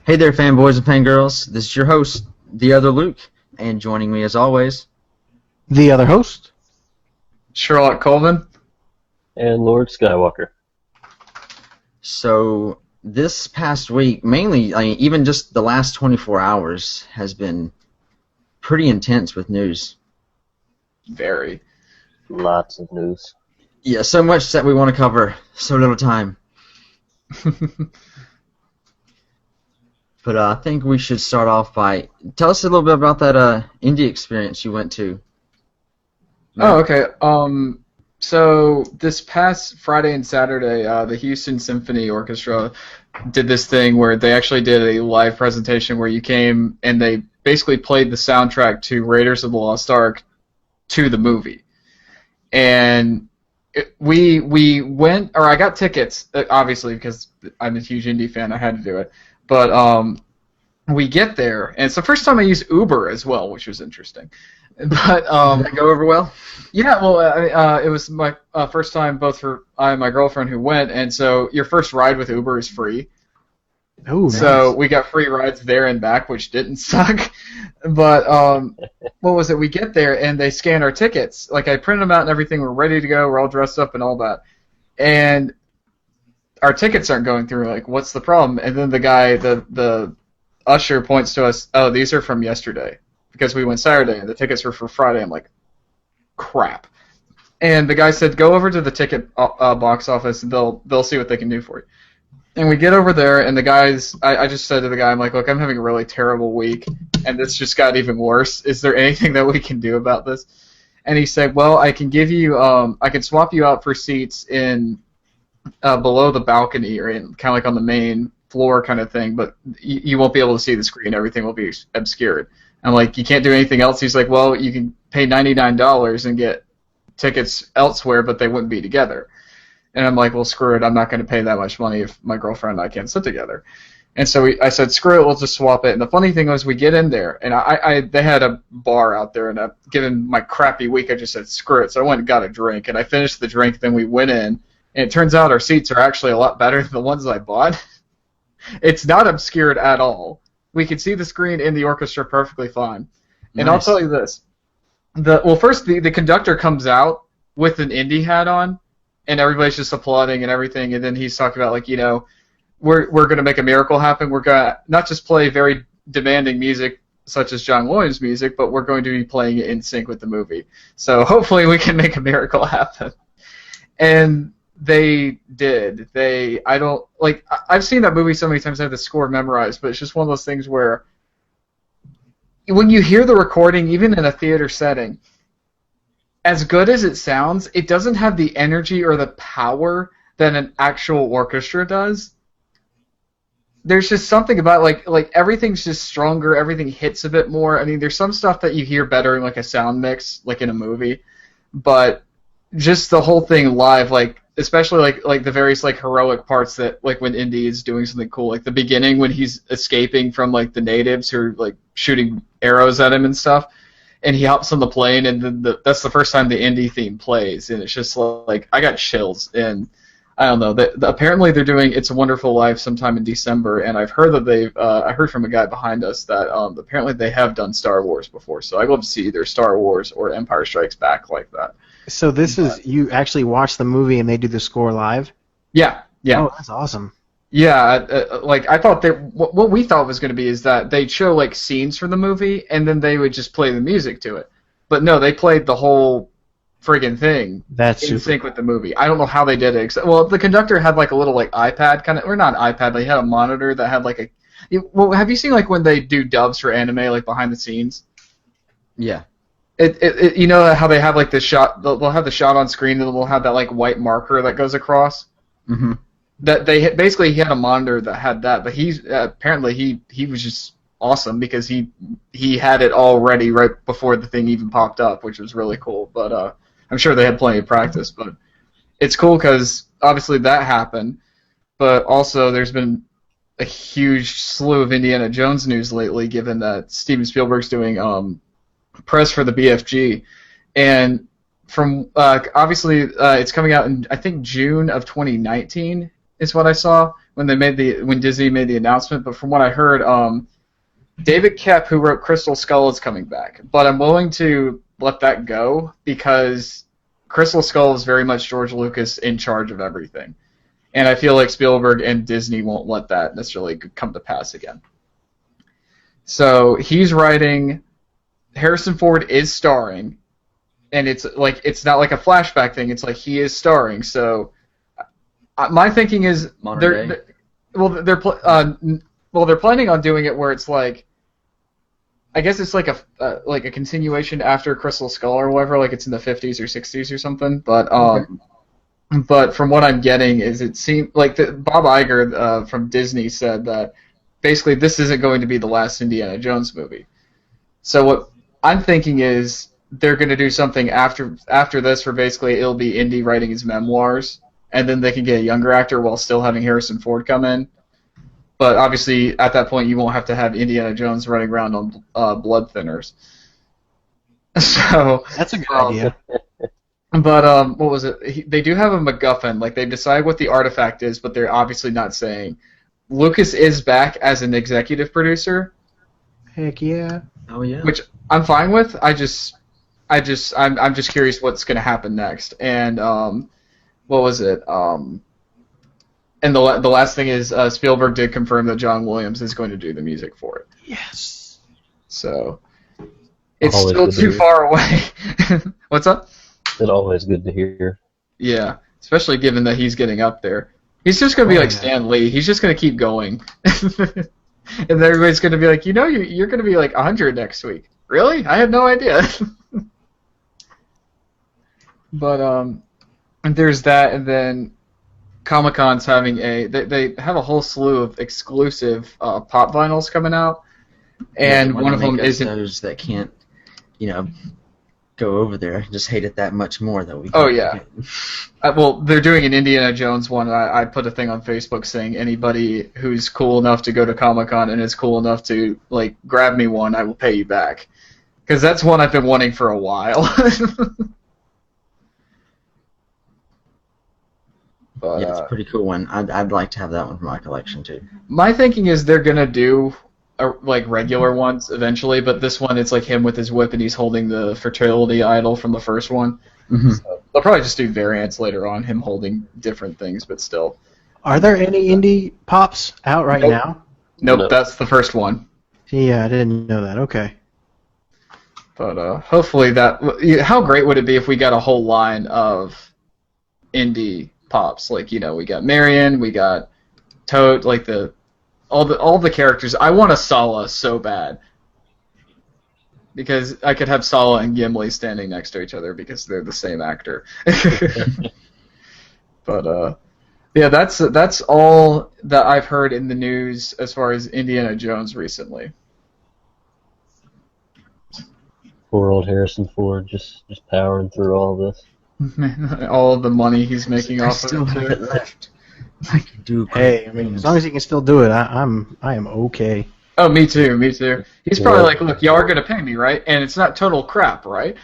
Hey there, fanboys and fangirls. This is your host, the other Luke, and joining me as always. The other host. Sherlock Colvin. And Lord Skywalker. So this past week, mainly, even just the last 24 hours has been pretty intense with news. Very. Lots of news. Yeah, so much that we want to cover, so little time. But I think we should start off by tell us a little bit about that Indy experience you went to. Oh, okay. So this past Friday and Saturday, the Houston Symphony Orchestra did this thing where they actually did a live presentation where you came and they basically played the soundtrack to Raiders of the Lost Ark to the movie. And we went, or I got tickets, obviously, because I'm a huge Indy fan, I had to do it. But we get there, and it's the first time I used Uber as well, which was interesting. But Did that go over well? yeah, well, it was my first time both for I and my girlfriend who went, and so your first ride with Uber is free. Oh, So nice. we got free rides there and back, which didn't suck. But what was it? We get there and they scan our tickets. Like I printed them out and everything. We're ready to go. We're all dressed up and all that. And our tickets aren't going through. Like, what's the problem? And then the guy, the usher, points to us. Oh, these are from yesterday because we went Saturday and the tickets were for Friday. I'm like, crap. And the guy said, go over to the ticket box office and they'll see what they can do for you. And we get over there, and the guys, I just said to the guy, I'm like, look, I'm having a really terrible week, and this just got even worse. Is there anything that we can do about this? And he said, well, I can give you, I can swap you out for seats in below the balcony, or in kind of like on the main floor kind of thing, but you won't be able to see the screen. Everything will be obscured. I'm like, you can't do anything else? He's like, well, you can pay $99 and get tickets elsewhere, but they wouldn't be together. And I'm like, well, screw it. I'm not going to pay that much money if my girlfriend and I can't sit together. And so I said, screw it. We'll just swap it. And the funny thing was we get in there, and they had a bar out there, and given my crappy week, I just said, screw it. So I went and got a drink, and I finished the drink. Then we went in, and it turns out our seats are actually a lot better than the ones I bought. It's not obscured at all. We could see the screen in the orchestra perfectly fine. And I'll Nice. tell you this. First, the conductor comes out with an Indy hat on, and everybody's just applauding and everything, and then he's talking about, like, you know, we're going to make a miracle happen. We're going to not just play very demanding music such as John Williams music, but we're going to be playing it in sync with the movie. So hopefully we can make a miracle happen. And they did. I've seen that movie so many times I have the score memorized, but it's just one of those things where when you hear the recording, even in a theater setting, as good as it sounds, it doesn't have the energy or the power that an actual orchestra does. There's just something about like everything's just stronger, everything hits a bit more. I mean, there's some stuff that you hear better in like a sound mix, like in a movie, but just the whole thing live, like especially like the various like heroic parts that like when Indy is doing something cool, like the beginning when he's escaping from like the natives who are like shooting arrows at him and stuff. And he hops on the plane, and then that's the first time the Indy theme plays, and it's just like I got chills. And I don't know. Apparently they're doing "It's a Wonderful Life" sometime in December, and I've heard that they've. I heard from a guy behind us that apparently they have done Star Wars before, so I'd love to see either Star Wars or Empire Strikes Back like that. So this is, you actually watch the movie and they do the score live? Yeah, yeah. Oh, that's awesome. Yeah, like I thought that what we thought was going to be is that they'd show like scenes from the movie and then they would just play the music to it. But no, they played the whole friggin' thing That's in super. sync with the movie. I don't know how they did it. Well, the conductor had like a little like iPad kind of, or not an iPad, but he had a monitor that had like a. Well, have you seen like when they do dubs for anime, like behind the scenes? Yeah. You know how they have like the shot? They'll have the shot on screen and they'll have that like white marker that goes across. Mm-hmm. That basically he had a monitor that had that, but he's apparently he was just awesome because he had it all ready right before the thing even popped up, which was really cool. But I'm sure they had plenty of practice. But it's cool because obviously that happened, but also there's been a huge slew of Indiana Jones news lately, given that Steven Spielberg's doing press for the BFG, and from obviously it's coming out in I think June of 2019 is what I saw, when Disney made the announcement. But from what I heard, David Koepp, who wrote Crystal Skull, is coming back. But I'm willing to let that go because Crystal Skull is very much George Lucas in charge of everything. And I feel like Spielberg and Disney won't let that necessarily come to pass again. So he's writing, Harrison Ford is starring, and it's not like a flashback thing, it's like he is starring. So my thinking is they're planning on doing it where it's like, I guess it's like a continuation after Crystal Skull or whatever, like it's in the 50s or 60s or something. But from what I'm getting is it seemed like Bob Iger from Disney said that basically this isn't going to be the last Indiana Jones movie. So what I'm thinking is they're going to do something after this where basically it'll be Indy writing his memoirs, and then they can get a younger actor while still having Harrison Ford come in. But obviously at that point you won't have to have Indiana Jones running around on blood thinners. So that's a good idea. But what was it? They do have a MacGuffin. Like they decide what the artifact is, but they're obviously not saying. Lucas is back as an executive producer. Heck yeah! Oh yeah. Which I'm fine with. I'm just curious what's going to happen next. And what was it? And the last thing is Spielberg did confirm that John Williams is going to do the music for it. Yes. So it's Always still good to too hear. far away. What's up? It's always good to hear. Yeah, especially given that he's getting up there. He's just going to be like Stan Lee. He's just going to keep going. And everybody's going to be like, you're going to be like 100 next week. Really? I had no idea. But and there's that, and then Comic-Con's having they have a whole slew of exclusive pop vinyls coming out, and one of them isn't. Those that can't, go over there. I just hate it that much more that we. Oh yeah. Well, they're doing an Indiana Jones one. I put a thing on Facebook saying anybody who's cool enough to go to Comic-Con and is cool enough to like grab me one, I will pay you back, because that's one I've been wanting for a while. But, yeah, it's a pretty cool one. I'd like to have that one for my collection too. My thinking is they're gonna do like regular ones eventually, but this one it's like him with his whip and he's holding the fertility idol from the first one. Mm-hmm. So they'll probably just do variants later on, him holding different things, but still. Are there any Indy Pops out right now? Nope, that's the first one. Yeah, I didn't know that. Okay. But hopefully that. How great would it be if we got a whole line of Indy Pops? Like we got Marion, we got Toad, like all the characters. I want a Sala so bad. Because I could have Sala and Gimli standing next to each other because they're the same actor. But yeah, that's all that I've heard in the news as far as Indiana Jones recently. Poor old Harrison Ford just powering through all of this. All of the money he's making I off still of have it. it left. I can do. Hey, I mean, as long as he can still do it, I am okay. Oh, me too. He's probably like, look, y'all are gonna pay me, right? And it's not total crap, right?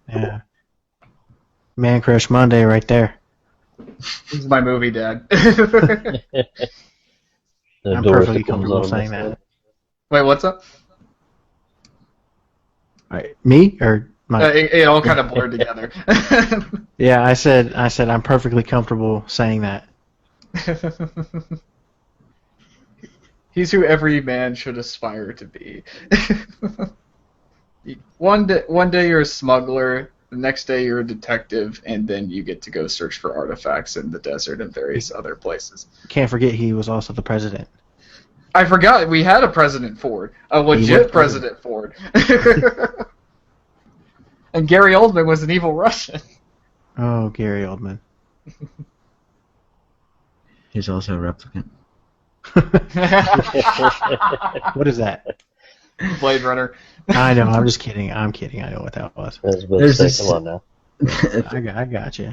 Yeah. Man Crush Monday right there. This is my movie, Dad. The I'm Dorothy perfectly comes comfortable on saying this that. Wait, what's up? All right, me or my? It all kind of blurred together. Yeah, I said I'm perfectly comfortable saying that. He's who every man should aspire to be. One day you're a smuggler, the next day you're a detective, and then you get to go search for artifacts in the desert and various other places. Can't forget he was also the president. I forgot we had a President Ford, a legit President Ford. And Gary Oldman was an evil Russian. Oh, Gary Oldman. He's also a replicant. What is that? Blade Runner. I know. I'm just kidding. I'm kidding. I know what that was. That's about There's to this- say, come on now. I got you.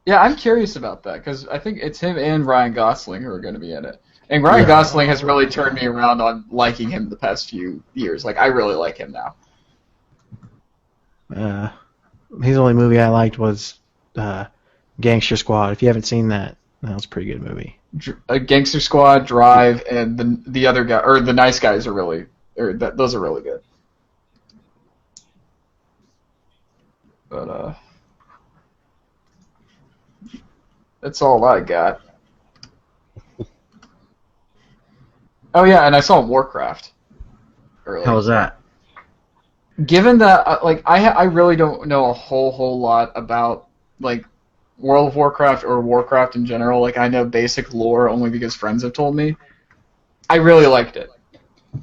Yeah, I'm curious about that because I think it's him and Ryan Gosling who are going to be in it. And Ryan Gosling has really turned me around on liking him the past few years. Like, I really like him now. His only movie I liked was Gangster Squad. If you haven't seen that, that was a pretty good movie. Gangster Squad, Drive, and the other guy, or the Nice Guys are really, those are really good. But that's all I got. Oh yeah, and I saw Warcraft earlier. How was that? Given that, like, I really don't know a whole lot about like World of Warcraft or Warcraft in general. Like, I know basic lore only because friends have told me. I really liked it.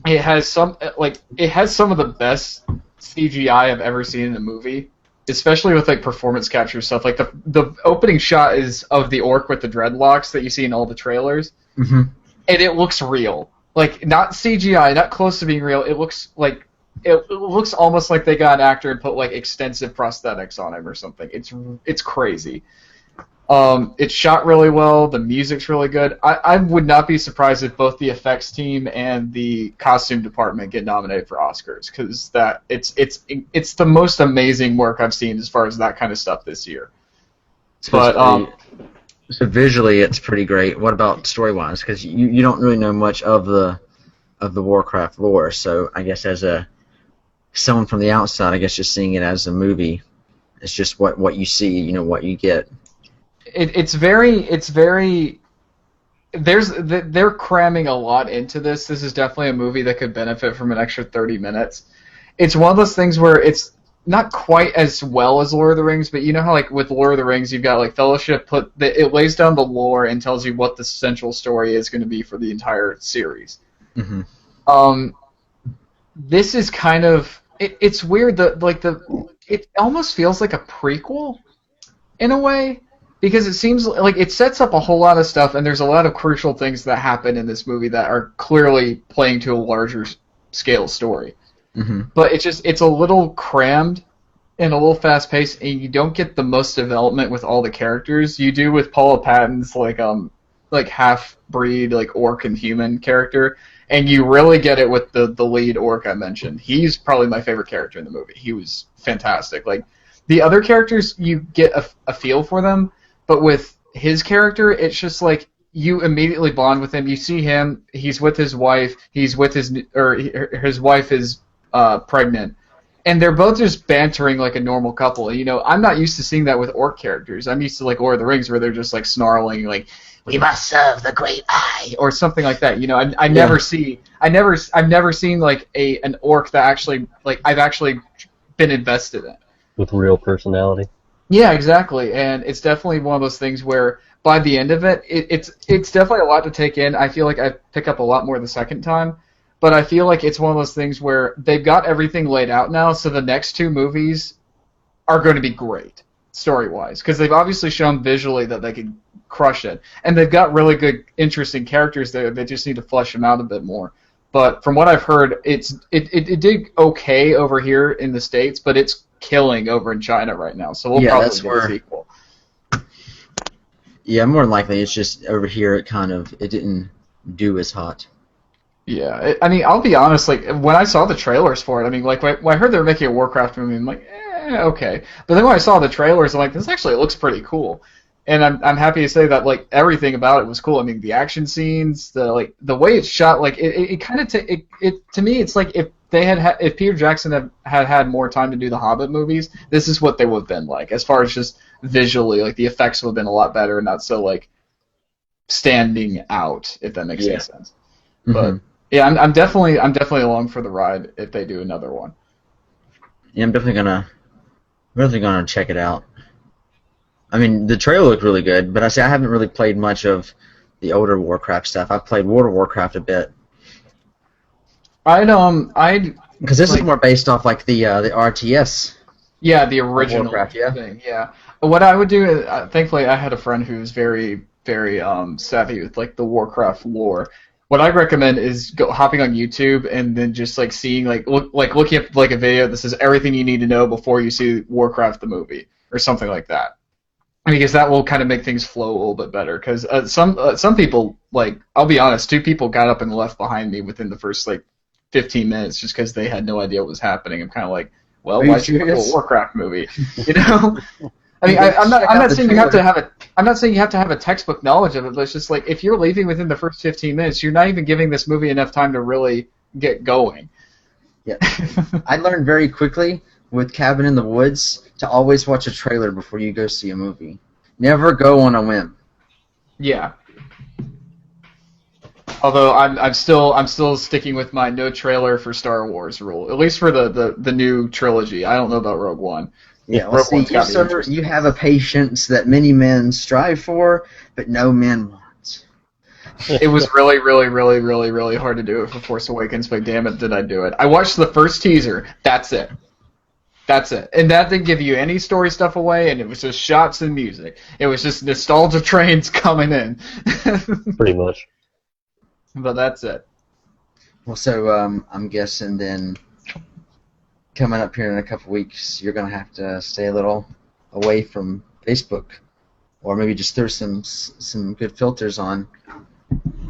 It has some of the best CGI I've ever seen in a movie, especially with like performance capture stuff. Like the opening shot is of the orc with the dreadlocks that you see in all the trailers, Mm-hmm. and it looks real. Like, not CGI, not close to being real. It looks like it looks almost like they got an actor and put like extensive prosthetics on him or something. It's crazy. It's shot really well. The music's really good. I would not be surprised if both the effects team and the costume department get nominated for Oscars, because it's the most amazing work I've seen as far as that kind of stuff this year. So visually, it's pretty great. What about story-wise? Because you don't really know much of the Warcraft lore. So I guess as someone from the outside, I guess just seeing it as a movie, it's just what you see, what you get. They're cramming a lot into this. This is definitely a movie that could benefit from an extra 30 minutes. It's one of those things where it's not quite as well as Lord of the Rings, but you know how like with Lord of the Rings you've got like Fellowship, it lays down the lore and tells you what the central story is going to be for the entire series. Mm-hmm. This is kind of it's weird that it almost feels like a prequel in a way, because it seems like it sets up a whole lot of stuff, and there's a lot of crucial things that happen in this movie that are clearly playing to a larger scale story. Mm-hmm. But it's a little crammed and a little fast paced, and you don't get the most development with all the characters. You do with Paula Patton's like half breed, like orc and human character, and you really get it with the lead orc I mentioned. He's probably my favorite character in the movie. He was fantastic. Like, the other characters, you get a feel for them, but with his character, it's just like you immediately bond with him. You see him, he's with his wife, his wife is pregnant, and they're both just bantering like a normal couple. I'm not used to seeing that with orc characters. I'm used to like Lord of the Rings, where they're just like snarling, like, "We must serve the great eye," or something like that. I've never seen like an orc that actually I've actually been invested in. With real personality. Yeah, exactly, and it's definitely one of those things where by the end of it, it's definitely a lot to take in. I feel like I pick up a lot more the second time, but I feel like it's one of those things where they've got everything laid out now, so the next two movies are going to be great story-wise, because they've obviously shown visually that they can crush it, and they've got really good, interesting characters there. They just need to flesh them out a bit more. But from what I've heard, it did okay over here in the States, but it's killing over in China right now, so we'll probably get a sequel. Yeah, more than likely it's just over here it didn't do as hot. Yeah, I'll be honest, like, when I saw the trailers for it, like, when I heard they were making a Warcraft movie, I'm like, okay. But then when I saw the trailers, I'm like, this actually looks pretty cool. And I'm happy to say that, like, everything about it was cool. The action scenes, the way it's shot, like, to me, it's like if Peter Jackson had more time to do the Hobbit movies, this is what they would have been like, as far as just visually, like, the effects would have been a lot better and not so, like, standing out, if that makes any sense. Mm-hmm. But yeah, I'm definitely along for the ride if they do another one. Yeah, I'm definitely gonna check it out. The trailer looked really good, but I haven't really played much of the older Warcraft stuff. I've played World of Warcraft a bit. Because this is more based off like the RTS. Yeah, the original Warcraft, yeah. thing. Yeah. What I would do, thankfully, I had a friend who was very, very savvy with like the Warcraft lore. What I recommend is hopping on YouTube and then just like seeing looking up like a video that says everything you need to know before you see Warcraft the movie or something like that. Because that will kind of make things flow a little bit better. Because some people, like, I'll be honest, 2 people got up and left behind me within the first like 15 minutes just because they had no idea what was happening. I'm kind of like, well, why should you do a Warcraft movie? I mean, Yeah, I'm not. check I'm out not the saying you have to trailer. have a. I'm not saying you have to have a textbook knowledge of it, but it's just like if you're leaving within the first 15 minutes, you're not even giving this movie enough time to really get going. Yeah. I learned very quickly with Cabin in the Woods to always watch a trailer before you go see a movie. Never go on a whim. Yeah. Although I'm still sticking with my no trailer for Star Wars rule, at least for the new trilogy. I don't know about Rogue One. Yeah, well, Rogue see, One's you, got me sir, interested. you have a patience that many men strive for, but no man wants. It was really, really, really, really, really hard to do it for Force Awakens, but damn it, did I do it. I watched the first teaser. That's it. That's it. And that didn't give you any story stuff away, and it was just shots and music. It was just nostalgia trains coming in. Pretty much. But that's it. Well, so I'm guessing then coming up here in a couple weeks, you're going to have to stay a little away from Facebook, or maybe just throw some good filters on,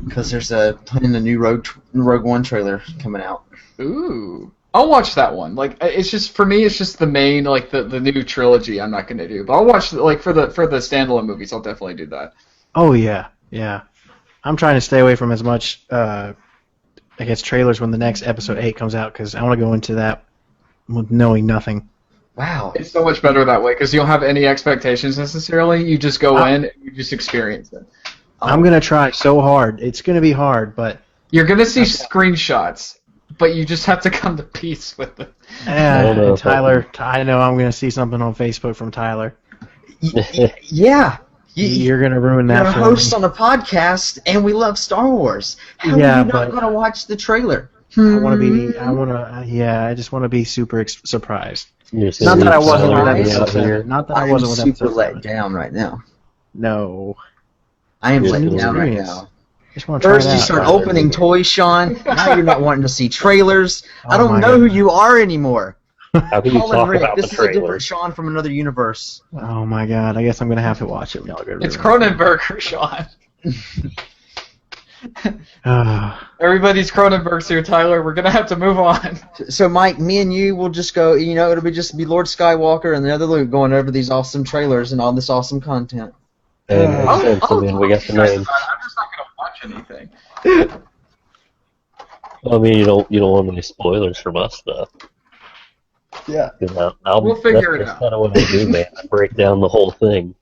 because there's a new Rogue One trailer coming out. Ooh. I'll watch that one. Like, it's just, for me, it's just the main, like, the new trilogy I'm not going to do. But I'll watch, like, for the standalone movies, I'll definitely do that. Oh yeah, yeah. I'm trying to stay away from as much, I guess, trailers when the next episode 8 comes out, because I want to go into that with knowing nothing. Wow. It's so much better that way, because you don't have any expectations necessarily. You just go in and you just experience it. I'm gonna try so hard. It's gonna be hard, but You're going to see screenshots, but you just have to come to peace with it. don't know and if I Tyler, I know I'm gonna see something on Facebook from Tyler. Yeah. You're gonna ruin You're that a for host me. on a podcast, and we love Star Wars. How Yeah, are you not but- going to watch the trailer? I just want to be super surprised. You're just Not gonna that I leave wasn't with Tyler episode out here. 7. Not that I I'm wasn't with super episode let 7. down right now. No. I am You're let just down right experience. now. Just want to try First, it you out. start Tyler. opening toys, Sean. Now you're not wanting to see trailers. I Oh don't my know who God. you are anymore. How can you Colin talk Rick, about the this is a different trailers? Sean from another universe. Oh my god, I guess I'm gonna have to watch it when y'all go to It's Cronenberg, Sean. Everybody's Cronenberg's here, Tyler. We're going to have to move on. So, Mike, me and you will just go, it'll be just be Lord Skywalker and the other Luke going over these awesome trailers and all this awesome content. Hey, makes sense. I mean, we got the name. I'm just not going to watch anything. I mean, you don't want any spoilers from us, though. Yeah. 'Cause I'll We'll figure it that's out. kind of what I do, man. I break down the whole thing.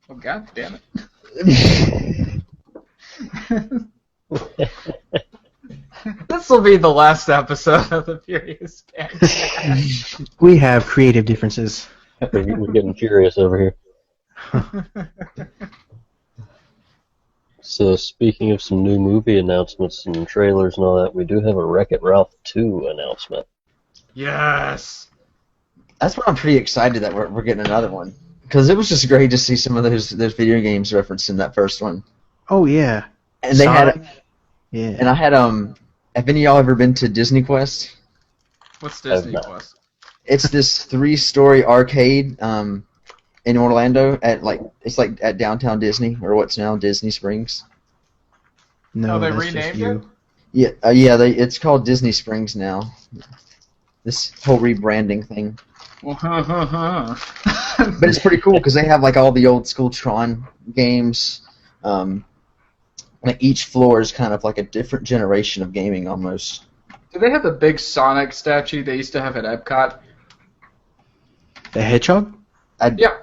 Oh, God damn it. This will be the last episode of the Furious Fancast. We have creative differences. We're getting furious over here. So, speaking of some new movie announcements and trailers and all that, we do have a Wreck-It Ralph 2 announcement. Yes. That's why I'm pretty excited that we're getting another one. Because it was just great to see some of those video games referenced in that first one. Oh yeah. And they Sonic. had, Yeah. and I had, have any of y'all ever been to Disney Quest? What's Disney not. Plus? It's this 3-story arcade in Orlando it's like at downtown Disney, or what's now Disney Springs. No, Oh, they that's just renamed you. Yeah, it's called Disney Springs now. This whole rebranding thing. But it's pretty cool because they have like all the old school Tron games. Like each floor is kind of like a different generation of gaming almost. Do they have the big Sonic statue they used to have at Epcot? The Hedgehog? Yeah.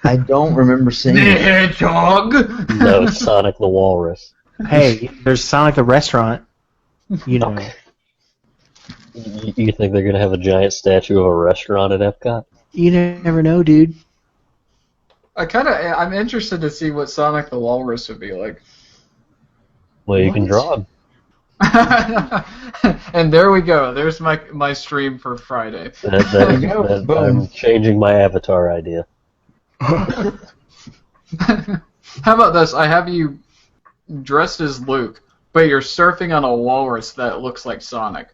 I don't remember seeing The it. Hedgehog! No, it's Sonic the Walrus. Hey, there's Sonic the Restaurant. You know. You think they're going to have a giant statue of a restaurant at Epcot? You never know, dude. I'm interested to see what Sonic the Walrus would be like. Well, you can draw him. And there we go. There's my stream for Friday. I'm changing my avatar idea. How about this? I have you dressed as Luke, but you're surfing on a walrus that looks like Sonic.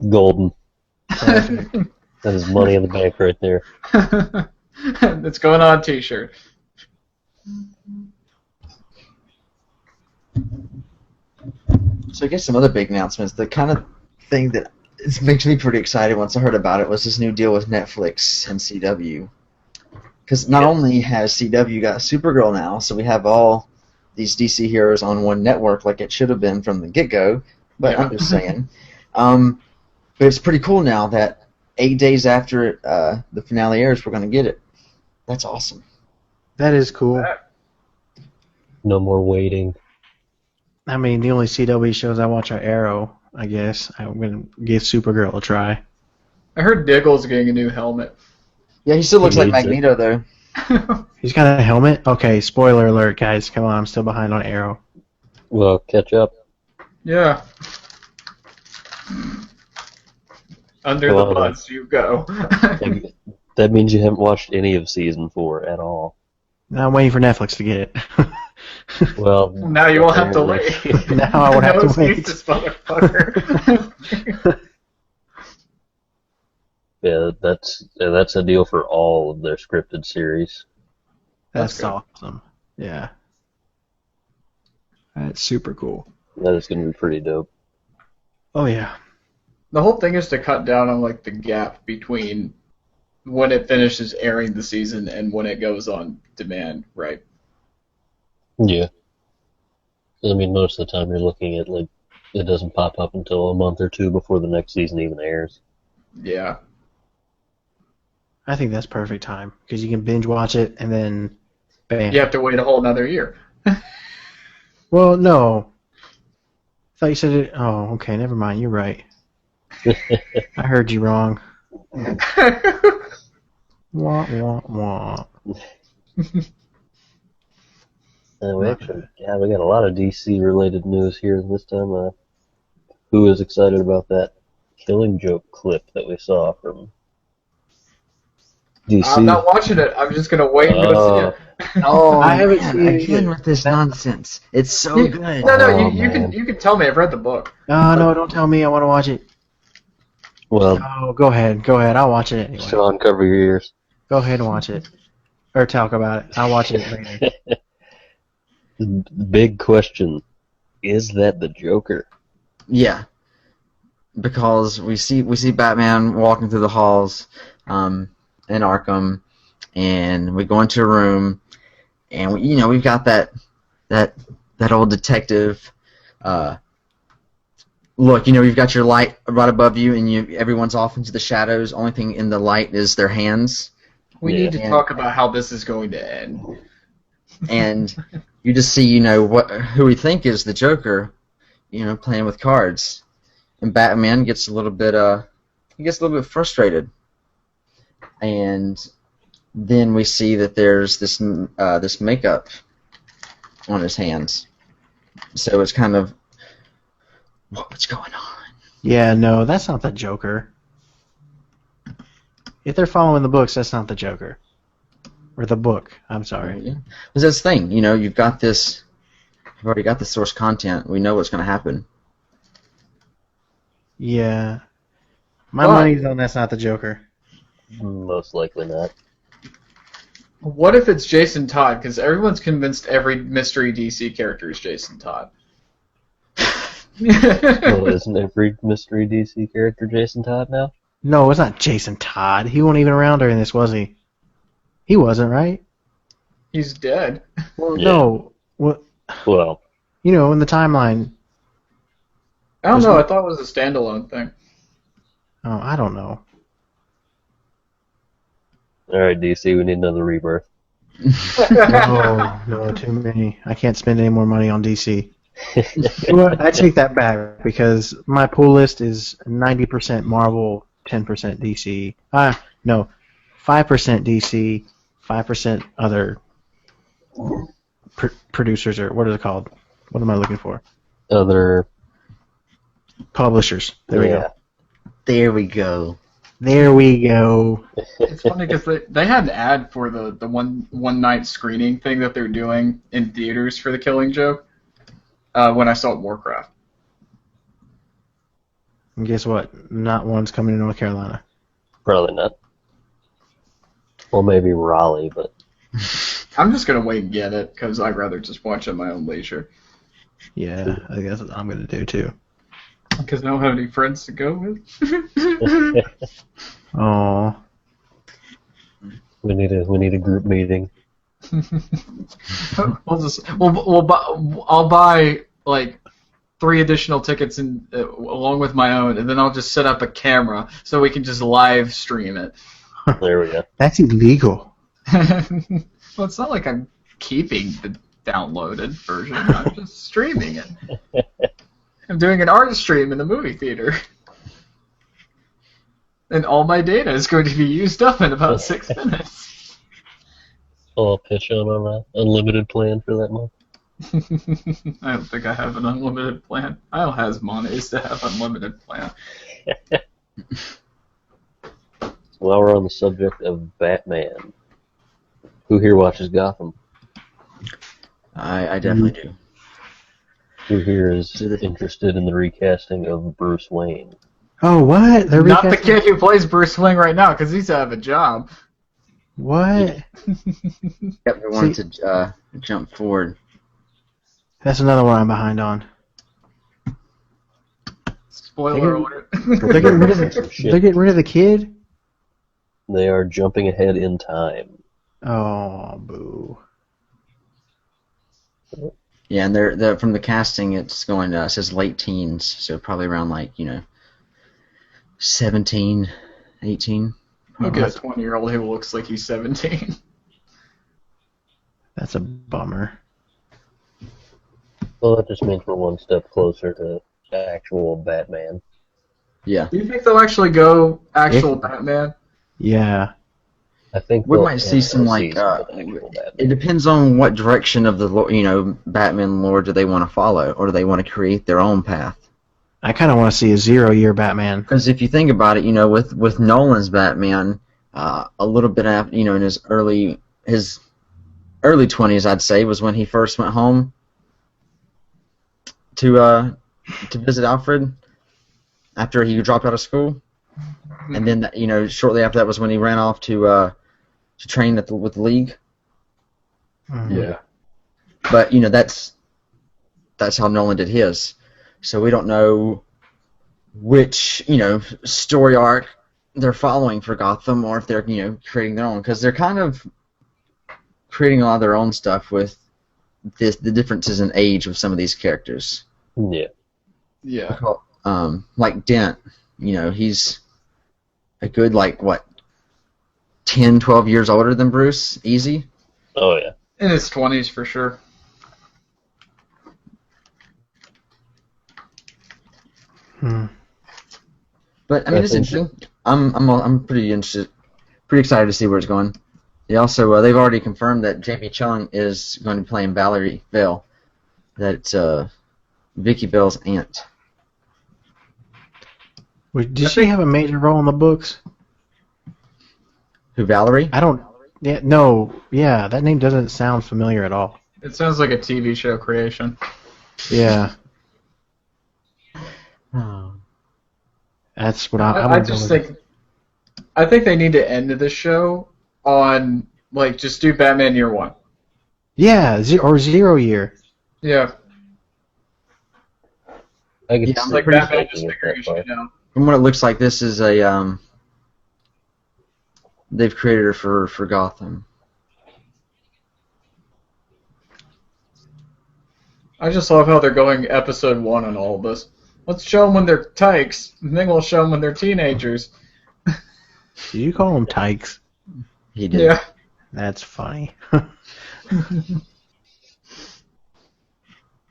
Golden. That is money in the bank right there. It's going on a t-shirt. So I guess some other big announcements. The kind of thing that makes me pretty excited once I heard about it was this new deal with Netflix and CW. Because not only has CW got Supergirl now, so we have all these DC heroes on one network like it should have been from the get-go, but I'm just saying. But it's pretty cool now that 8 days after the finale airs, we're going to get it. That's awesome. That is cool. No more waiting. I mean, the only CW shows I watch are Arrow, I guess. I'm going to give Supergirl a try. I heard Diggle's getting a new helmet. Yeah, he still looks like needs it. Magneto, though. He's got a helmet? Okay, spoiler alert, guys. Come on, I'm still behind on Arrow. Well, catch up. Yeah. Under Come the on, bus you go. That means you haven't watched any of season 4 at all. Now I'm waiting for Netflix to get it. Well, Now you won't have to apparently. wait. Now I won't have to wait. Excuses, motherfucker. Yeah, that's a deal for all of their scripted series. That's good. awesome. Yeah. That's super cool. That is going to be pretty dope. Oh, yeah. The whole thing is to cut down on like the gap between when it finishes airing the season and when it goes on demand, right? Yeah. I mean, most of the time you're looking at, like, it doesn't pop up until a month or two before the next season even airs. Yeah. I think that's perfect time because you can binge watch it and then bam. You have to wait a whole another year. Well, no. I thought you said it. Oh, okay. Never mind. You're right. I heard you wrong. Wah, wah, wah. We got a lot of DC related news here this time. Who is excited about that Killing Joke clip that we saw from DC? I'm not watching it. I'm just gonna wait and go see it. Oh, I haven't man, seen it again yet. with this nonsense. It's so You- good. No, Oh, you man. can tell me. I've read the book. No, don't tell me. I want to watch it. Well, Oh, go ahead. Go ahead. I'll watch it anyway. Sean, cover your ears. Go ahead and watch it. Or talk about it. I'll watch it later. Big question: is that the Joker? Yeah, because we see Batman walking through the halls in Arkham, and we go into a room, and we've got that old detective look. You've got your light right above you, and everyone's off into the shadows. Only thing in the light is their hands, We need to Yeah. talk about how this is going to end. and you just see who we think is the Joker, playing with cards, and Batman gets a little bit frustrated, and then we see that there's this makeup on his hands, so it's kind of what's going on. Yeah, no, that's not the Joker. If they're following the books, that's not the Joker. Or the book. I'm sorry. Yeah. Because that's the thing, you've got this. You've already got the source content. We know what's going to happen. Yeah. My But- money's on that's not the Joker. Most likely not. What if it's Jason Todd? Because everyone's convinced every mystery DC character is Jason Todd. Well, isn't every mystery DC character Jason Todd now? No, it's not Jason Todd. He wasn't even around during this, was he? He wasn't, right? He's dead. Well, Yeah. no. Well, Well, in the timeline. I don't There's know. no- I thought it was a standalone thing. Oh, I don't know. all right, DC, we need another rebirth. No, too many. I can't spend any more money on DC. You know what? I take that back because my pool list is 90% Marvel, 10% DC. No, 5% DC, 5% other producers, or what are they called? What am I looking for? Other. Publishers. There we Yeah. go. There we go. There we go. It's funny because they had an ad for the one night screening thing that they're doing in theaters for The Killing Joke when I saw Warcraft. And guess what? Not one's coming to North Carolina. Probably not. Well, maybe Raleigh, but I'm just gonna wait and get it because I'd rather just watch at my own leisure. Yeah, I think that's what I'm going to do too. Because I don't have any friends to go with. Oh. We need a group meeting. I'll buy like 3 additional tickets along with my own, and then I'll just set up a camera so we can just live stream it. There we go. That's illegal. Well, it's not like I'm keeping the downloaded version. I'm just streaming it. I'm doing an art stream in the movie theater. And all my data is going to be used up in about 6 minutes. I'll pitch on an unlimited plan for that month. I don't think I have an unlimited plan. I'll has monies to have unlimited plan. While we're on the subject of Batman, who here watches Gotham? I definitely do. Who here is interested in the recasting of Bruce Wayne? Oh, what? They're Not the recasting- kid who plays Bruce Wayne right now, because he's out of a job. What? Yep, they wanted to jump forward. That's another one I'm behind on. Spoiler alert. They're getting rid of they're getting rid of the kid? They are jumping ahead in time. Oh, boo. Yeah, and they're from the casting. It's going. It says late teens, so probably around 17, 18. Look at a 20-year-old who looks like he's 17. That's a bummer. Well, that just means we're one step closer to actual Batman. Yeah. Do you think they'll actually go actual Batman? Yeah. I think We we'll might see some see actual Batman. It depends on what direction of the Batman lore do they want to follow, or do they want to create their own path? I kind of want to see a 0-year Batman. Because if you think about it, with Nolan's Batman, a little bit after, in his early 20s, I'd say, was when he first went home to visit Alfred after he dropped out of school, and then shortly after that was when he ran off to train with the league. Mhm. Yeah. But that's how Nolan did his. So we don't know which story arc they're following for Gotham, or if they're creating their own, because they're kind of creating a lot of their own stuff with the differences in age of some of these characters. Yeah. Yeah. Like Dent, he's a good 10, 12 years older than Bruce, easy. Oh, yeah. In his 20s, for sure. Hmm. But I mean, it's interesting. I'm pretty interested, pretty excited to see where it's going. They also they've already confirmed that Jamie Chung is going to be playing Valerie Bill. That's Vicky Bill's aunt. Did she have a major role in the books? Who, Valerie? I don't. Yeah, no. Yeah, that name doesn't sound familiar at all. It sounds like a TV show creation. Yeah, Oh. that's what I just think they need to end the show on just do Batman Year One. Yeah, or 0-year. Yeah. I could Yeah, see Like it Batman just taking it figuring that far. shit out. From what it looks like, this is a they've created her for Gotham. I just love how they're going episode 1 on all of this. Let's show them when they're tykes, and then we'll show them when they're teenagers. Did you call them tykes? He did. Yeah. That's funny.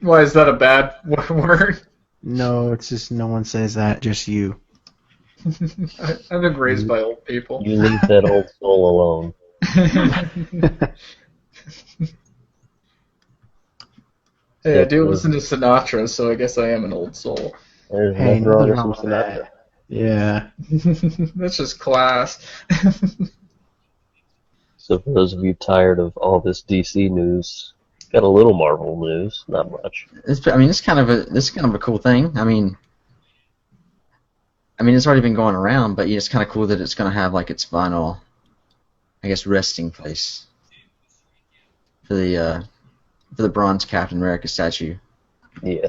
Why, is that a bad word? No, it's just no one says that, just you. I've been raised by old people. You leave that old soul alone. Hey, I do listen to Sinatra, so I guess I am an old soul. There's Hey, nothing wrong nothing with some wrong with Sinatra. that. Yeah. That's just class. So for those of you tired of all this DC news, got a little Marvel news, not much. It's kind of a cool thing. I mean, it's already been going around, but it's kind of cool that it's going to have its final, I guess, resting place for the bronze Captain America statue. Yeah.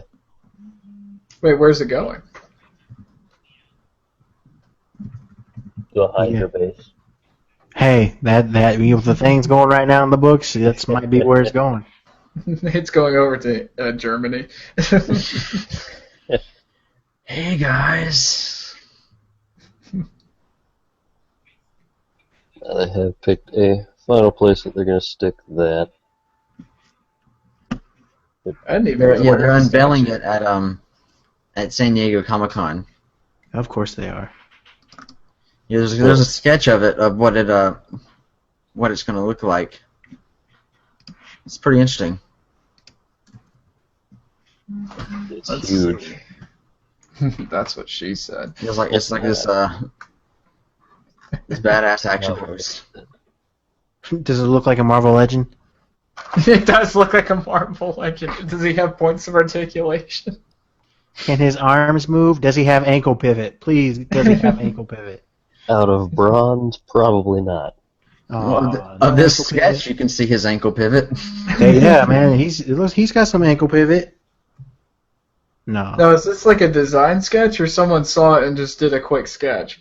Wait, where's it going? To a Hydra base. Hey, that with the things going right now in the books, that might be where it's going. It's going over to Germany. Hey guys. They have picked a final place that they're going to stick that. I didn't even They're, know yeah, where they're it was unveiling statue. it at San Diego Comic-Con. Of course they are. Yeah, there's a sketch of it of what it's going to look like. It's pretty interesting. It's Let's huge. see. That's what she said. It's like this badass action post. Does it look like a Marvel Legend? It does look like a Marvel Legend. Does he have points of articulation? Can his arms move? Does he have ankle pivot? Please, does he have ankle pivot? Out of bronze, probably not. Of this sketch, you can see his ankle pivot. Yeah, man, he's got some ankle pivot. No, No, is this like a design sketch, or someone saw it and just did a quick sketch?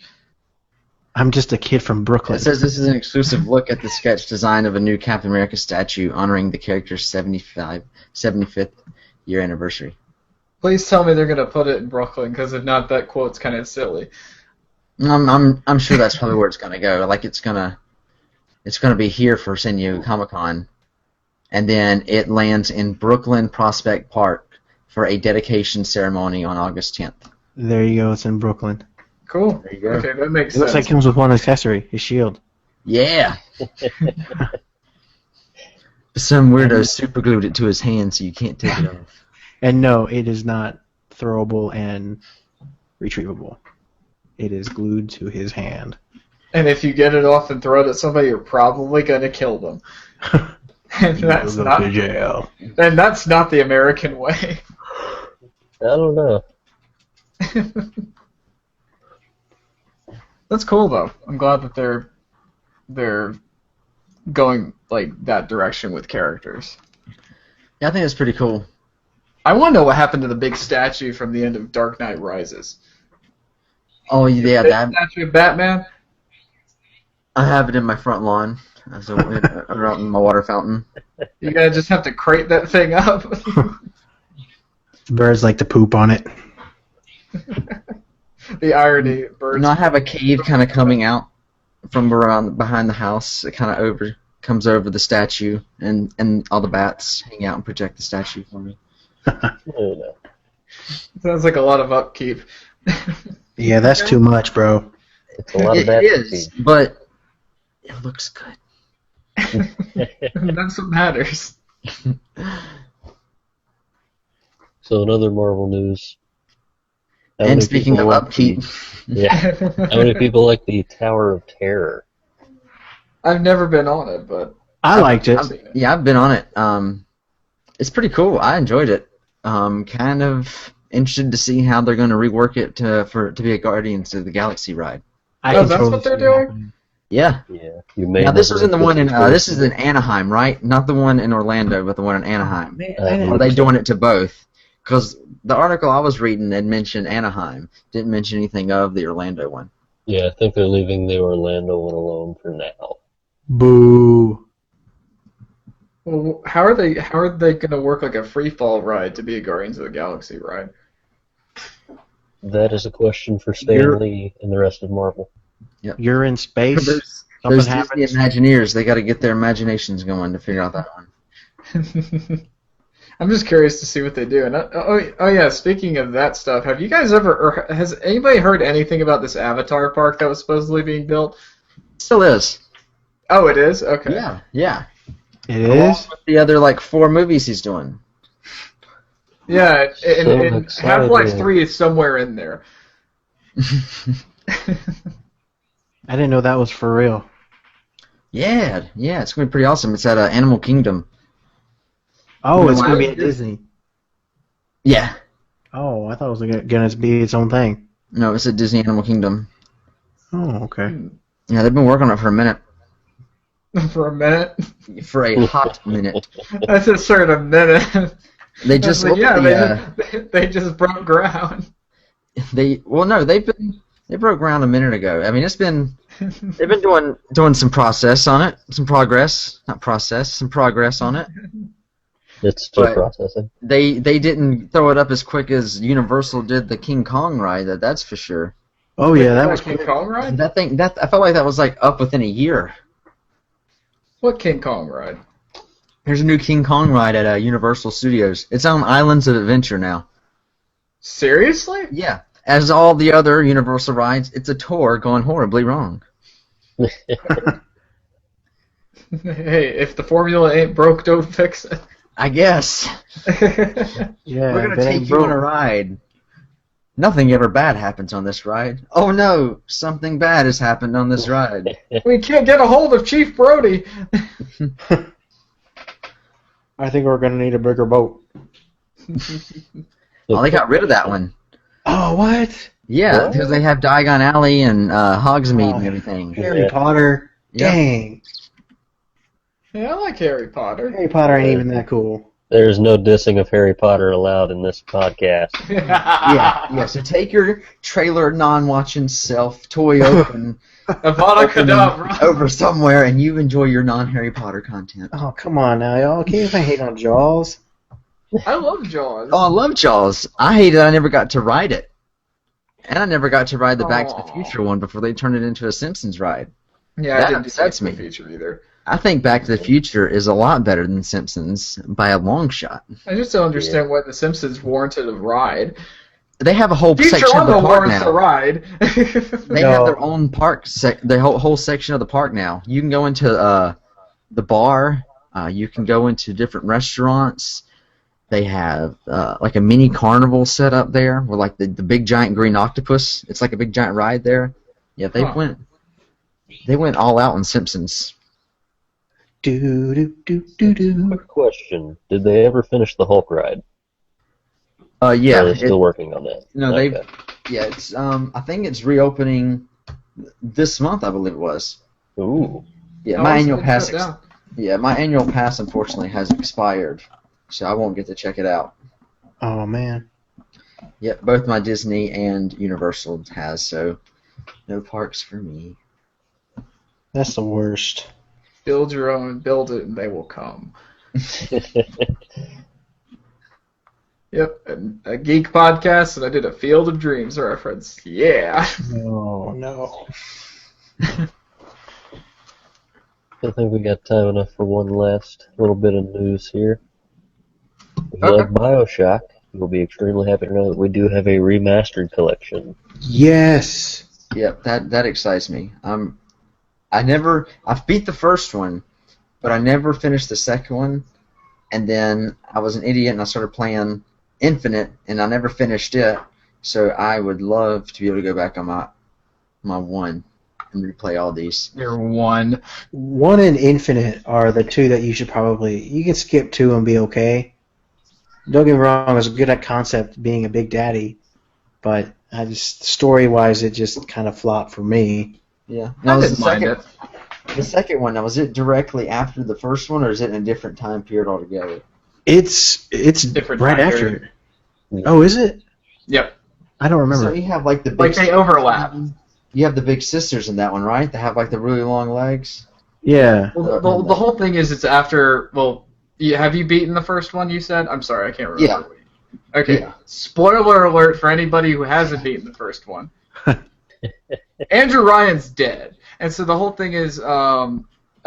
I'm just a kid from Brooklyn. It says this is an exclusive look at the sketch design of a new Captain America statue honoring the character's 75th year anniversary. Please tell me they're gonna put it in Brooklyn, because if not, that quote's kind of silly. I'm sure that's probably where it's gonna go. Like it's gonna be here for San Diego Comic-Con, and then it lands in Brooklyn Prospect Park for a dedication ceremony on August 10th. There you go. It's in Brooklyn. Cool. There you go. Okay, that makes It looks like sense. it comes with one accessory, his shield. Yeah. Some weirdo super glued it to his hand so you can't take it off. And no, it is not throwable and retrievable. It is glued to his hand. And if you get it off and throw it at somebody, you're probably gonna kill them. And that's You'll not. go to jail. And that's not the American way. I don't know. That's cool though. I'm glad that they're going like that direction with characters. Yeah, I think that's pretty cool. I want to know what happened to the big statue from the end of Dark Knight Rises. Oh yeah, Big that statue of Batman. I have it in my front lawn, around my water fountain. You gotta just have to crate that thing up. Birds like to poop on it. The irony, birds. I have a cave kind of coming out from around behind the house. It kind of comes over the statue, and all the bats hang out and protect the statue for me. I don't know. Sounds like a lot of upkeep. Yeah, that's too much, bro. It's a lot of It that. is, but it looks good. That's what matters. So in other Marvel news. how And many speaking people of like the- upkeep, Yeah. How many people like the Tower of Terror? I've never been on it, but I liked it. I've been on it. It's pretty cool. I enjoyed it. Kind of interested to see how they're going to rework it to be a Guardians of the Galaxy ride. I Oh, can that's totally what they're see it doing? happening. Yeah. Yeah. You may Now this never is in the get one in to this is in Anaheim, right? Not the one in Orlando, but the one in Anaheim. Uh, Are they doing it to both? Because the article I was reading had mentioned Anaheim, didn't mention anything of the Orlando one. Yeah, I think they're leaving the Orlando one alone for now. Boo. well, how are they going to work like a free fall ride to be a Guardians of the Galaxy ride? That is a question for Stan You're- Lee and the rest of Marvel. You're in space. Those Something Disney happens. Imagineers, they got to get their imaginations going to figure out that one. I'm just curious to see what they do. And oh yeah, speaking of that stuff, have you guys or has anybody heard anything about this Avatar park that was supposedly being built? Still is. Oh, it is? Okay. Yeah. It Along is. with the other 4 movies he's doing. Yeah, and So excited. Half-Life 3 is somewhere in there. I didn't know that was for real. Yeah, it's gonna be pretty awesome. It's at Animal Kingdom. Oh, it's Why gonna be would at you- Disney. Yeah. Oh, I thought it was gonna be its own thing. No, it's at Disney Animal Kingdom. Oh, okay. Yeah, they've been working on it for a minute. For a minute. For a hot minute. I just heard a minute. They just I was like, opened they just broke ground. they broke ground a minute ago. I mean, it's been They've been doing some progress on it. It's still But processing. they didn't throw it up as quick as Universal did the King Kong ride. That's for sure. Oh yeah, that was King quick. Kong ride. I felt like that was like up within a year. What King Kong ride? There's a new King Kong ride at Universal Studios. It's on Islands of Adventure now. Seriously? Yeah, as all the other Universal rides, it's a tour gone horribly wrong. Hey, if the formula ain't broke, don't fix it. I guess. Yeah, We're gonna if it take ain't you on a broke- ride. Nothing ever bad happens on this ride. Oh no, something bad has happened on this ride. We can't get a hold of Chief Brody. I think we're gonna need a bigger boat. Oh, they got rid of that one. Oh what? Yeah, What? because they have Diagon Alley and Hogsmeade and everything. Harry Yeah. Potter. Yeah. Dang. Yeah, I like Harry Potter. Harry Potter ain't even that cool. There's no dissing of Harry Potter allowed in this podcast. Yeah. So take your trailer non-watching self, toy open Avada Kedavra. over somewhere, and you enjoy your non-Harry Potter content. Oh come on now, y'all. Can't even hate on Jaws. I love Jaws. Oh, I love Jaws. I hate that I never got to ride it. And I never got to ride the Back to the Aw. Future one before they turned it into a Simpsons ride. Yeah, That I didn't upsets see the me. feature either. I think Back to the Future is a lot better than Simpsons by a long shot. I just don't understand why The Simpsons warranted a ride. They have a whole section of the Futurama park warrants a now. ride. They have their own park, the whole section of the park now. You can go into the bar. You can go into different restaurants. They have like a mini carnival set up there, where like the big giant green octopus. It's like a big giant ride there. Yeah, they went all out on Simpsons. Do do do do do. Quick question: did they ever finish the Hulk ride? Yeah, Or are they still working on that? no, Okay. yeah, it's I think it's reopening this month, I believe it was. Ooh. Yeah, Oh, my it's annual been pass. shut down. Yeah, my annual pass unfortunately has expired, so I won't get to check it out. Oh man. Yep, both my Disney and Universal has, so no parks for me. That's the worst. Build your own, build it, and they will come. Yep, a geek podcast, and I did a Field of Dreams reference. Yeah. Oh no. I think we got time enough for one last little bit of news here. If you like Bioshock, you'll be extremely happy to know that we do have a remastered collection. Yes. Yep, that excites me. I've beat the first one, but I never finished the second one, and then I was an idiot and I started playing Infinite, and I never finished it, so I would love to be able to go back on my one and replay all these. You're one. 1 and Infinite are the two that you should you can skip 2 and be okay. Don't get me wrong, it's a good concept being a big daddy, but story-wise, it just kind of flopped for me. Yeah. I Now, didn't mind it. the second one, now, was it directly after the first one, or is it in a different time period altogether? It's Different right time after period. it. Oh, is it? Yep. I don't remember. So you have like the big Like they overlap. You have the big sisters in that one, right? They have like the really long legs. Yeah. Well, the whole thing is it's after. Well, have you beaten the first one? You said. I'm sorry, I can't remember. Yeah. Okay. Yeah. Spoiler alert for anybody who hasn't beaten the first one. Andrew Ryan's dead, and so the whole thing is I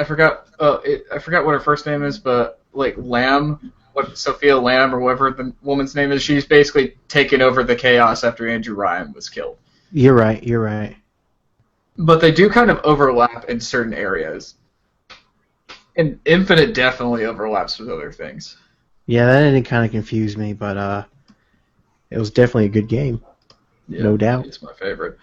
forgot what her first name is, but like Lamb, Sophia Lamb or whatever the woman's name is, she's basically taken over the chaos after Andrew Ryan was killed. You're right. But they do kind of overlap in certain areas. And Infinite definitely overlaps with other things. Yeah, that did kind of confuse me, but it was definitely a good game. Yeah, No doubt. It's my favorite.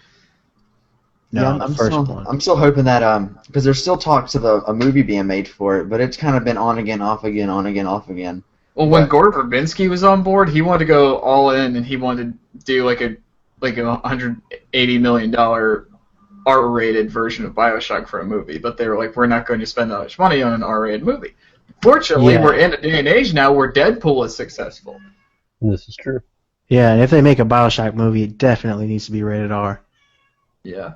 No, Yeah, the I'm first still, one. I'm still hoping that because there's still talks of a movie being made for it, but it's kind of been on again, off again, on again, off again. Well, when But- Gore Verbinski was on board, he wanted to go all in, and he wanted to do like a $180 million R-rated version of Bioshock for a movie. But they were like, we're not going to spend that much money on an R-rated movie. Fortunately, Yeah. we're in a day and age now where Deadpool is successful. This is true. Yeah, and if they make a Bioshock movie, it definitely needs to be rated R. Yeah.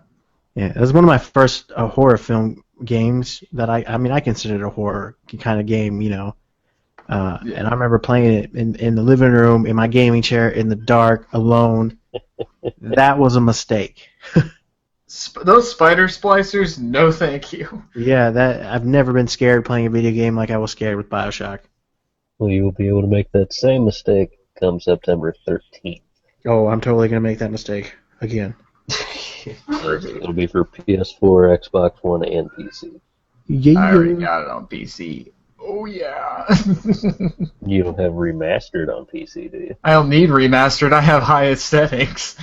Yeah, it was one of my first horror film games that I mean, I considered a horror kind of game, you know. And I remember playing it in the living room, in my gaming chair, in the dark, alone. That was a mistake. Those spider splicers, no thank you. Yeah, I've never been scared playing a video game like I was scared with BioShock. Well, you will be able to make that same mistake come September 13th. Oh, I'm totally going to make that mistake again. It'll be for PS4, Xbox One, and PC. Yeah. I already got it on PC. Oh, yeah. You don't have remastered on PC, do you? I don't need remastered. I have highest settings.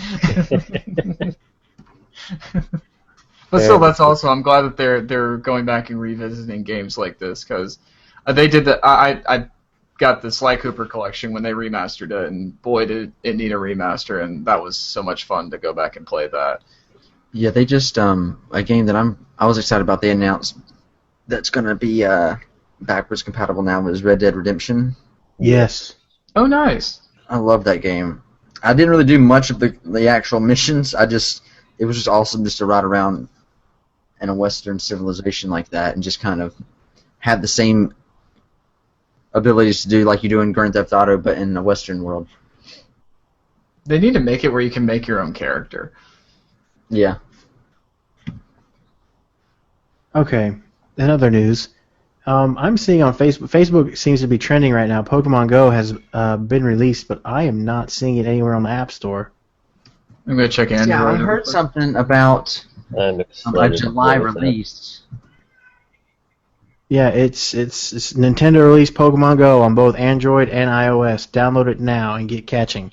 But still, that's also. I'm glad that they're going back and revisiting games like this because they did that. I got the Sly Cooper collection when they remastered it, and boy, did it need a remaster, and that was so much fun to go back and play that. Yeah, they just a game that I was excited about. They announced that's gonna be backwards compatible now is Red Dead Redemption. Yes. Oh, nice. I love that game. I didn't really do much of the actual missions. It was just awesome just to ride around in a Western civilization like that and just kind of have the same abilities to do like you do in Grand Theft Auto, but in a Western world. They need to make it where you can make your own character. Yeah. Okay. In other news, I'm seeing on Facebook. Facebook seems to be trending right now. Pokemon Go has been released, but I am not seeing it anywhere on the App Store. I'm gonna check Android. Yeah, I heard something about I'm a excited. July to play with that. release. Yeah, it's Nintendo released Pokemon Go on both Android and iOS. Download it now and get catching.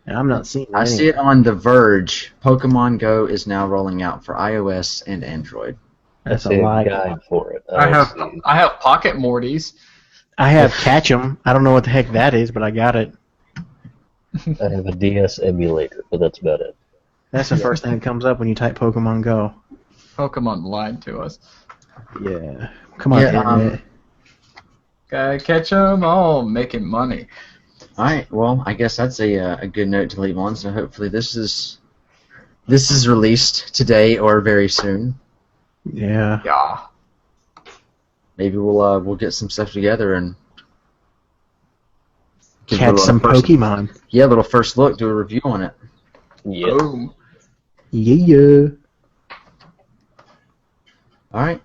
And I'm not seeing it I see it on The Verge. Pokemon Go is now rolling out for iOS and Android. That's I see a lie. guide for it. I don't see it. have Pocket Mortys. I have Catch 'em. I don't know what the heck that is, but I got it. I have a DS emulator, but that's about it. That's the first thing that comes up when you type Pokemon Go. Pokemon lied to us. Yeah. Come on, Yeah, Internet. Gotta catch 'em all, making money. All right. Well, I guess that's a good note to leave on. So hopefully this is released today or very soon. Yeah. Yeah. Maybe we'll get some stuff together and give a Catch little some first- Pokemon. Yeah, a little first look, do a review on it. Yep. Boom. Yeah. All right.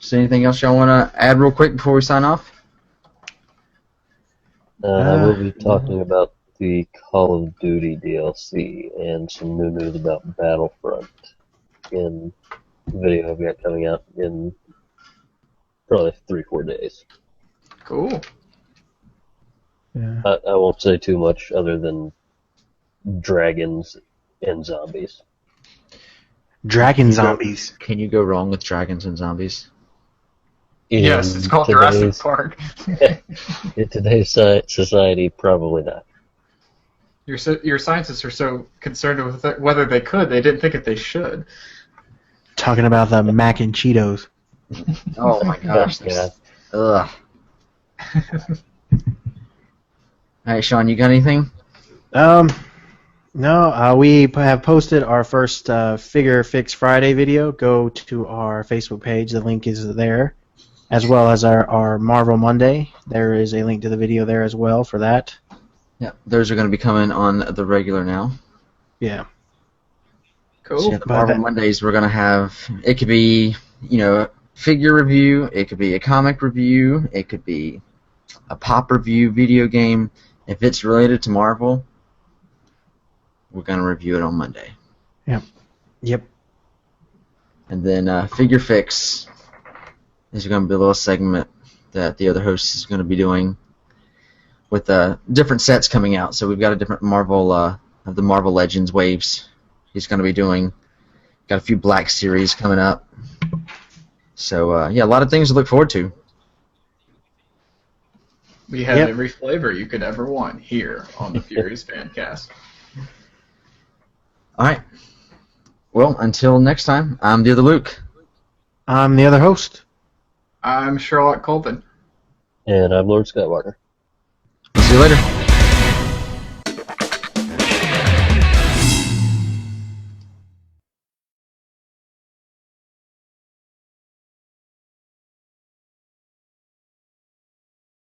So anything else y'all want to add real quick before we sign off? I will be talking about the Call of Duty DLC and some new news about Battlefront in the video I've got coming out in probably 3-4 days. Cool. Yeah. I won't say too much other than dragons and zombies. Dragon zombies. Can you go wrong with dragons and zombies? Yes, it's called Jurassic Park. In today's society, probably not. Your scientists are so concerned with whether they could, they didn't think if they should. Talking about the mac and Cheetos. Oh my gosh. Yeah. Ugh. All right, Sean, you got anything? No, we have posted our first Figure Fix Friday video. Go to our Facebook page. The link is there. As well as our Marvel Monday. There is a link to the video there as well for that. Yeah, those are going to be coming on the regular now. Yeah. Cool. So yeah, the Marvel Mondays we're going to have, it could be, a figure review, it could be a comic review, it could be a pop review, video game. If it's related to Marvel, we're going to review it on Monday. Yep. And then Figure Fix is going to be a little segment that the other host is going to be doing with different sets coming out. So we've got a different Marvel, of the Marvel Legends waves he's going to be doing. Got a few Black Series coming up. So, yeah, a lot of things to look forward to. We have Yep. every flavor you could ever want here on the Furious Fancast. All right. Well, until next time, I'm the other Luke. I'm the other host. I'm Charlotte Colvin. And I'm Lord Skywalker. See you later.